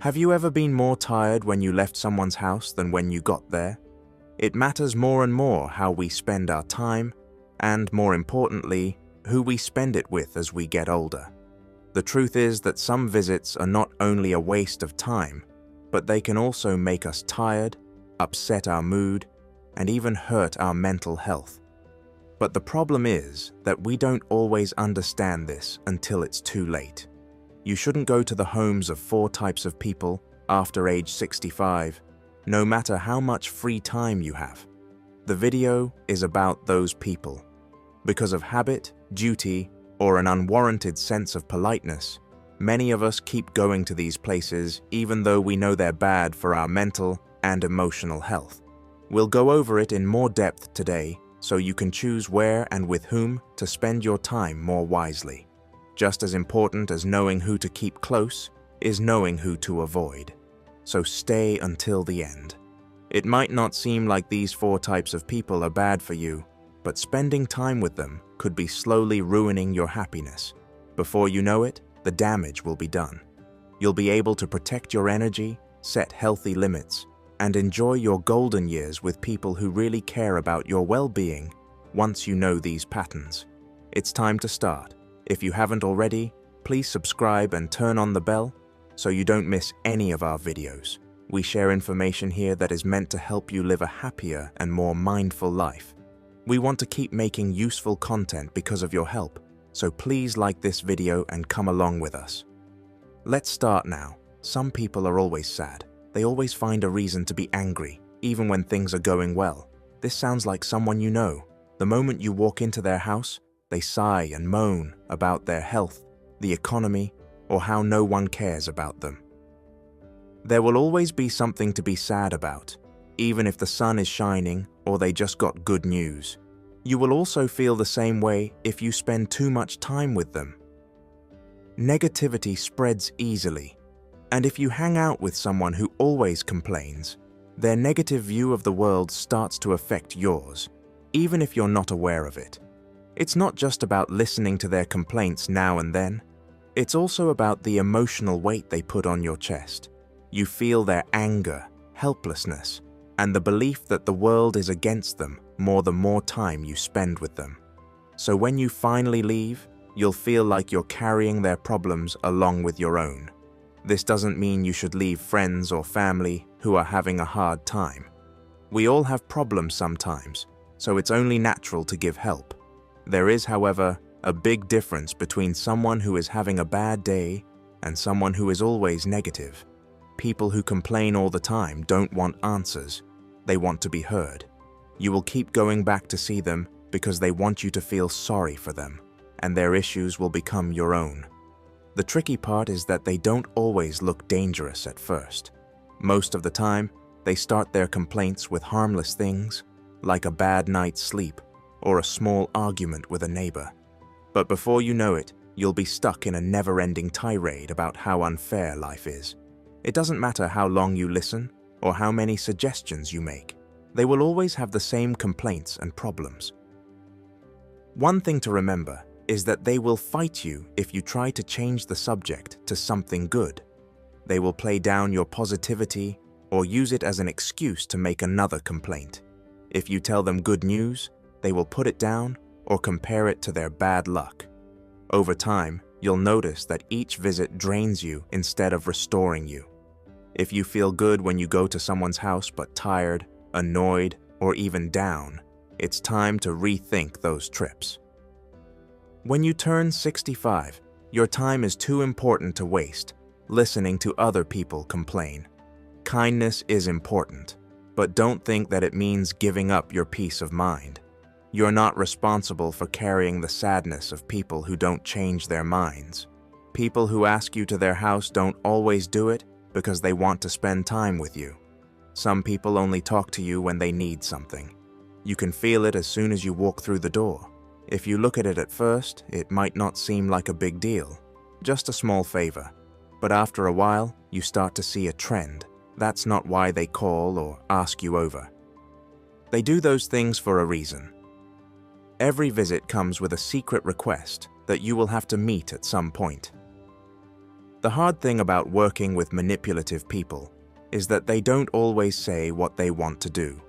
Have you ever been more tired when you left someone's house than when you got there? It matters more and more how we spend our time, and more importantly, who we spend it with as we get older. The truth is that some visits are not only a waste of time, but they can also make us tired, upset our mood, and even hurt our mental health. But the problem is that we don't always understand this until it's too late. You shouldn't go to the homes of 4 types of people after age 65, no matter how much free time you have. The video is about those people. Because of habit, duty, or an unwarranted sense of politeness, many of us keep going to these places even though we know they're bad for our mental and emotional health. We'll go over it in more depth today so you can choose where and with whom to spend your time more wisely. Just as important as knowing who to keep close is knowing who to avoid. So stay until the end. It might not seem like these 4 types of people are bad for you, but spending time with them could be slowly ruining your happiness. Before you know it, the damage will be done. You'll be able to protect your energy, set healthy limits, and enjoy your golden years with people who really care about your well-being once you know these patterns. It's time to start. If you haven't already, please subscribe and turn on the bell so you don't miss any of our videos. We share information here that is meant to help you live a happier and more mindful life. We want to keep making useful content because of your help, so please like this video and come along with us. Let's start now. Some people are always sad. They always find a reason to be angry, even when things are going well. This sounds like someone you know. The moment you walk into their house, they sigh and moan about their health, the economy, or how no one cares about them. There will always be something to be sad about, even if the sun is shining or they just got good news. You will also feel the same way if you spend too much time with them. Negativity spreads easily, and if you hang out with someone who always complains, their negative view of the world starts to affect yours, even if you're not aware of it. It's not just about listening to their complaints now and then. It's also about the emotional weight they put on your chest. You feel their anger, helplessness, and the belief that the world is against them the more time you spend with them. So when you finally leave, you'll feel like you're carrying their problems along with your own. This doesn't mean you should leave friends or family who are having a hard time. We all have problems sometimes, so it's only natural to give help. There is, however, a big difference between someone who is having a bad day and someone who is always negative. People who complain all the time don't want answers. They want to be heard. You will keep going back to see them because they want you to feel sorry for them, and their issues will become your own. The tricky part is that they don't always look dangerous at first. Most of the time, they start their complaints with harmless things, like a bad night's sleep or a small argument with a neighbor. But before you know it, you'll be stuck in a never-ending tirade about how unfair life is. It doesn't matter how long you listen or how many suggestions you make. They will always have the same complaints and problems. One thing to remember is that they will fight you if you try to change the subject to something good. They will play down your positivity or use it as an excuse to make another complaint. If you tell them good news, they will put it down or compare it to their bad luck. Over time, you'll notice that each visit drains you instead of restoring you. If you feel good when you go to someone's house but tired, annoyed, or even down, it's time to rethink those trips. When you turn 65, your time is too important to waste listening to other people complain. Kindness is important, but don't think that it means giving up your peace of mind. You're not responsible for carrying the sadness of people who don't change their minds. People who ask you to their house don't always do it because they want to spend time with you. Some people only talk to you when they need something. You can feel it as soon as you walk through the door. If you look at it at first, it might not seem like a big deal, just a small favor. But after a while, you start to see a trend. That's not why they call or ask you over. They do those things for a reason. Every visit comes with a secret request that you will have to meet at some point. The hard thing about working with manipulative people is that they don't always say what they want to do.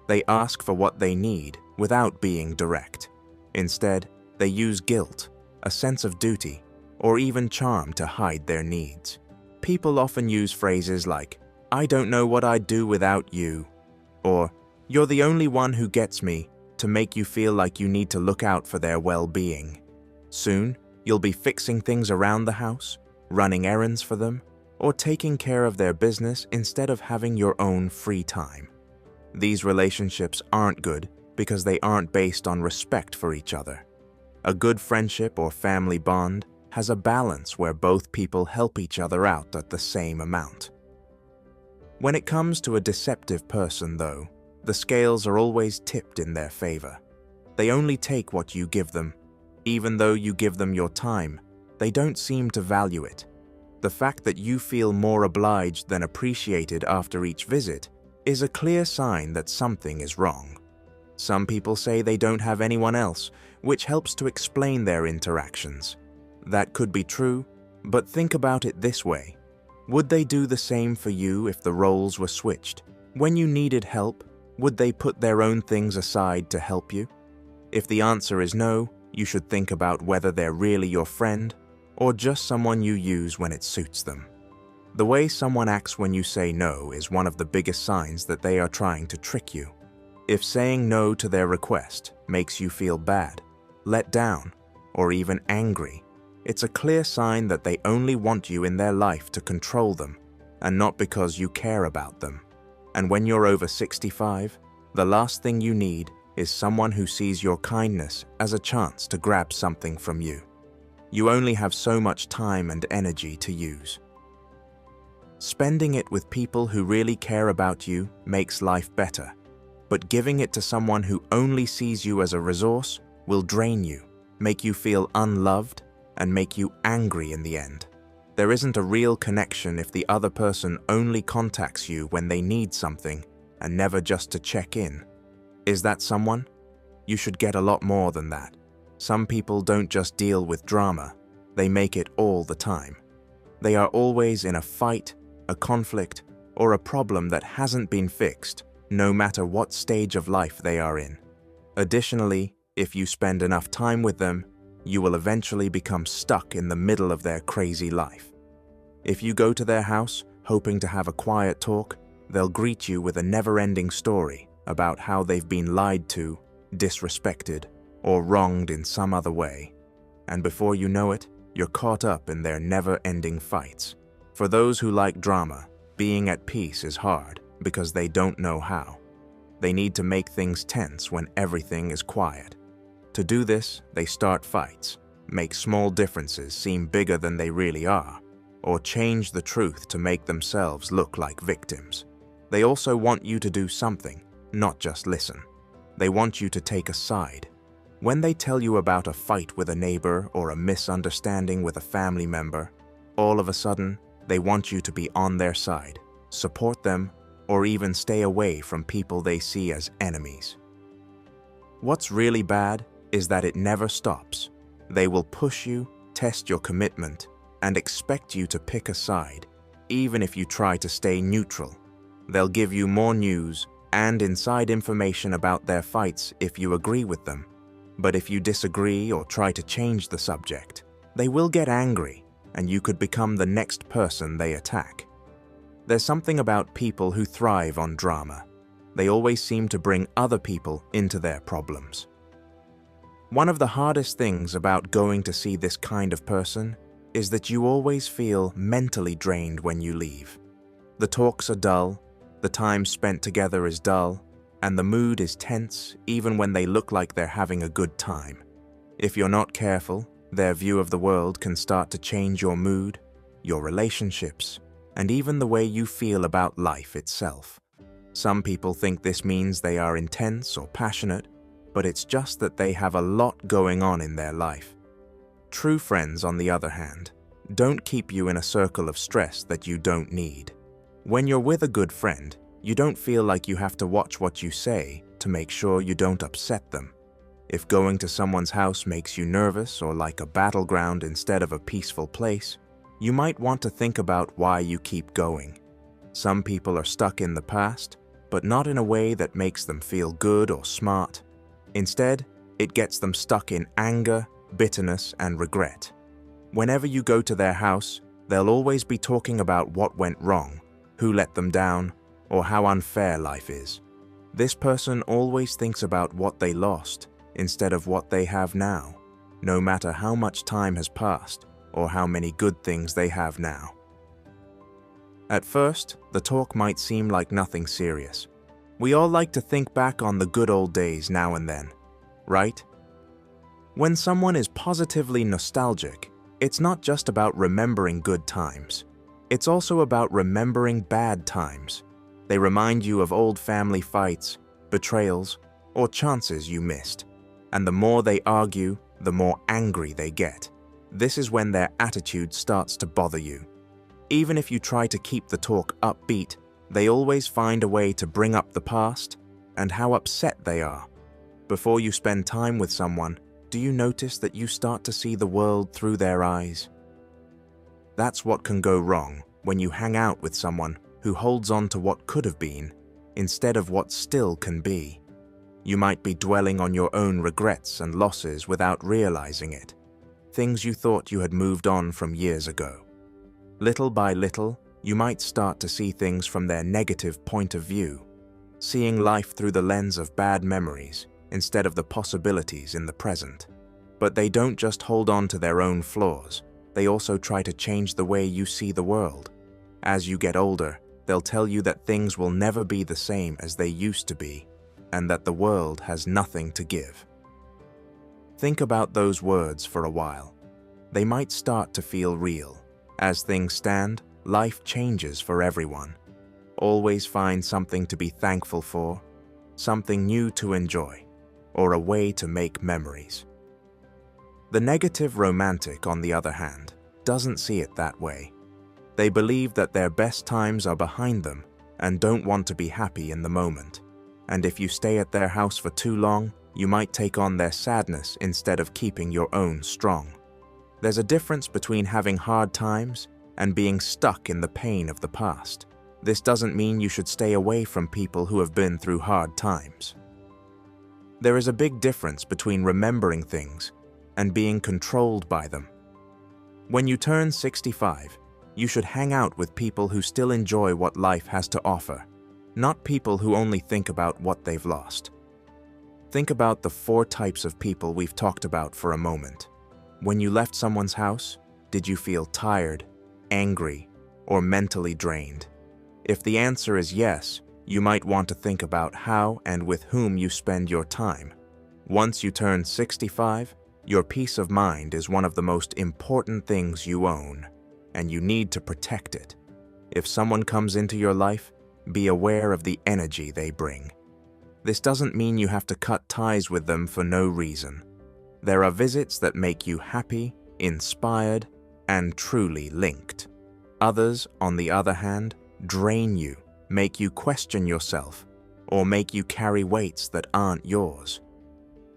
They ask for what they need without being direct. Instead, they use guilt, a sense of duty, or even charm to hide their needs. People often use phrases like, "I don't know what I'd do without you," or "You're the only one who gets me," to make you feel like you need to look out for their well-being. Soon, you'll be fixing things around the house, running errands for them, or taking care of their business instead of having your own free time. These relationships aren't good because they aren't based on respect for each other. A good friendship or family bond has a balance where both people help each other out at the same amount. When it comes to a deceptive person, though, the scales are always tipped in their favor. They only take what you give them. Even though you give them your time, they don't seem to value it. The fact that you feel more obliged than appreciated after each visit is a clear sign that something is wrong. Some people say they don't have anyone else, which helps to explain their interactions. That could be true, but think about it this way. Would they do the same for you if the roles were switched? When you needed help, would they put their own things aside to help you? If the answer is no, you should think about whether they're really your friend or just someone you use when it suits them. The way someone acts when you say no is one of the biggest signs that they are trying to trick you. If saying no to their request makes you feel bad, let down, or even angry, it's a clear sign that they only want you in their life to control them, and not because you care about them. And when you're over 65, the last thing you need is someone who sees your kindness as a chance to grab something from you. You only have so much time and energy to use. Spending it with people who really care about you makes life better, but giving it to someone who only sees you as a resource will drain you, make you feel unloved, and make you angry in the end. There isn't a real connection if the other person only contacts you when they need something and never just to check in. Is that someone? You should get a lot more than that. Some people don't just deal with drama, they make it all the time. They are always in a fight, a conflict, or a problem that hasn't been fixed, no matter what stage of life they are in. Additionally, if you spend enough time with them, you will eventually become stuck in the middle of their crazy life. If you go to their house hoping to have a quiet talk, they'll greet you with a never-ending story about how they've been lied to, disrespected, or wronged in some other way. And before you know it, you're caught up in their never-ending fights. For those who like drama, being at peace is hard because they don't know how. They need to make things tense when everything is quiet. To do this, they start fights, make small differences seem bigger than they really are, or change the truth to make themselves look like victims. They also want you to do something, not just listen. They want you to take a side. When they tell you about a fight with a neighbor or a misunderstanding with a family member, all of a sudden, they want you to be on their side, support them, or even stay away from people they see as enemies. What's really bad is that it never stops. They will push you, test your commitment, and expect you to pick a side, even if you try to stay neutral. They'll give you more news and inside information about their fights if you agree with them. But if you disagree or try to change the subject, they will get angry, and you could become the next person they attack. There's something about people who thrive on drama. They always seem to bring other people into their problems. One of the hardest things about going to see this kind of person is that you always feel mentally drained when you leave. The talks are dull, the time spent together is dull, and the mood is tense even when they look like they're having a good time. If you're not careful, their view of the world can start to change your mood, your relationships, and even the way you feel about life itself. Some people think this means they are intense or passionate, but it's just that they have a lot going on in their life. True friends, on the other hand, don't keep you in a circle of stress that you don't need. When you're with a good friend, you don't feel like you have to watch what you say to make sure you don't upset them. If going to someone's house makes you nervous or like a battleground instead of a peaceful place, you might want to think about why you keep going. Some people are stuck in the past, but not in a way that makes them feel good or smart. Instead, it gets them stuck in anger, bitterness, and regret. Whenever you go to their house, they'll always be talking about what went wrong, who let them down, or how unfair life is. This person always thinks about what they lost instead of what they have now, no matter how much time has passed or how many good things they have now. At first, the talk might seem like nothing serious. We all like to think back on the good old days now and then, right? When someone is positively nostalgic, it's not just about remembering good times. It's also about remembering bad times. They remind you of old family fights, betrayals, or chances you missed. And the more they argue, the more angry they get. This is when their attitude starts to bother you. Even if you try to keep the talk upbeat, they always find a way to bring up the past and how upset they are. Before you spend time with someone, do you notice that you start to see the world through their eyes? That's what can go wrong when you hang out with someone who holds on to what could have been instead of what still can be. You might be dwelling on your own regrets and losses without realizing it, things you thought you had moved on from years ago. Little by little, you might start to see things from their negative point of view, seeing life through the lens of bad memories instead of the possibilities in the present. But they don't just hold on to their own flaws, they also try to change the way you see the world. As you get older, they'll tell you that things will never be the same as they used to be, and that the world has nothing to give. Think about those words for a while. They might start to feel real. As things stand, life changes for everyone. Always find something to be thankful for, something new to enjoy, or a way to make memories. The negative romantic, on the other hand, doesn't see it that way. They believe that their best times are behind them and don't want to be happy in the moment. And if you stay at their house for too long, you might take on their sadness instead of keeping your own strong. There's a difference between having hard times and being stuck in the pain of the past. This doesn't mean you should stay away from people who have been through hard times. There is a big difference between remembering things and being controlled by them. When you turn 65, you should hang out with people who still enjoy what life has to offer, not people who only think about what they've lost. Think about the 4 types of people we've talked about for a moment. When you left someone's house, did you feel tired, angry, or mentally drained? If the answer is yes, you might want to think about how and with whom you spend your time. Once you turn 65, your peace of mind is one of the most important things you own, and you need to protect it. If someone comes into your life, be aware of the energy they bring. This doesn't mean you have to cut ties with them for no reason. There are visits that make you happy, inspired, and truly linked. Others, on the other hand, drain you, make you question yourself, or make you carry weights that aren't yours.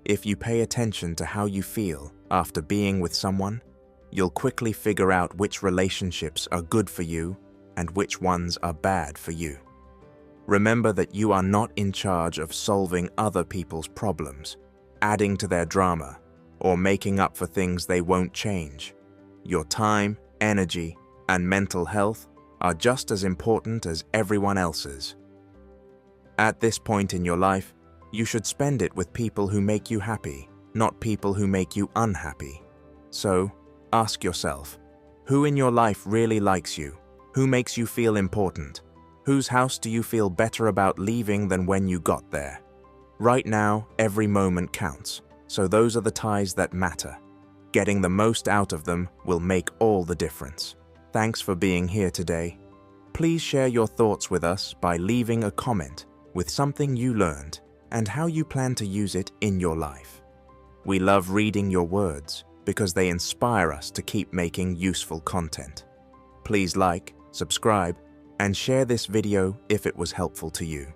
If you pay attention to how you feel after being with someone, you'll quickly figure out which relationships are good for you and which ones are bad for you. Remember that you are not in charge of solving other people's problems, adding to their drama, or making up for things they won't change. Your time, energy, and mental health are just as important as everyone else's. At this point in your life, you should spend it with people who make you happy, not people who make you unhappy. So, ask yourself, who in your life really likes you? Who makes you feel important? Whose house do you feel better about leaving than when you got there? Right now, every moment counts, so those are the ties that matter. Getting the most out of them will make all the difference. Thanks for being here today. Please share your thoughts with us by leaving a comment with something you learned and how you plan to use it in your life. We love reading your words because they inspire us to keep making useful content. Please like, subscribe, and share this video if it was helpful to you.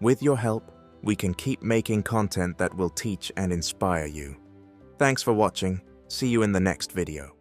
With your help, we can keep making content that will teach and inspire you. Thanks for watching. See you in the next video.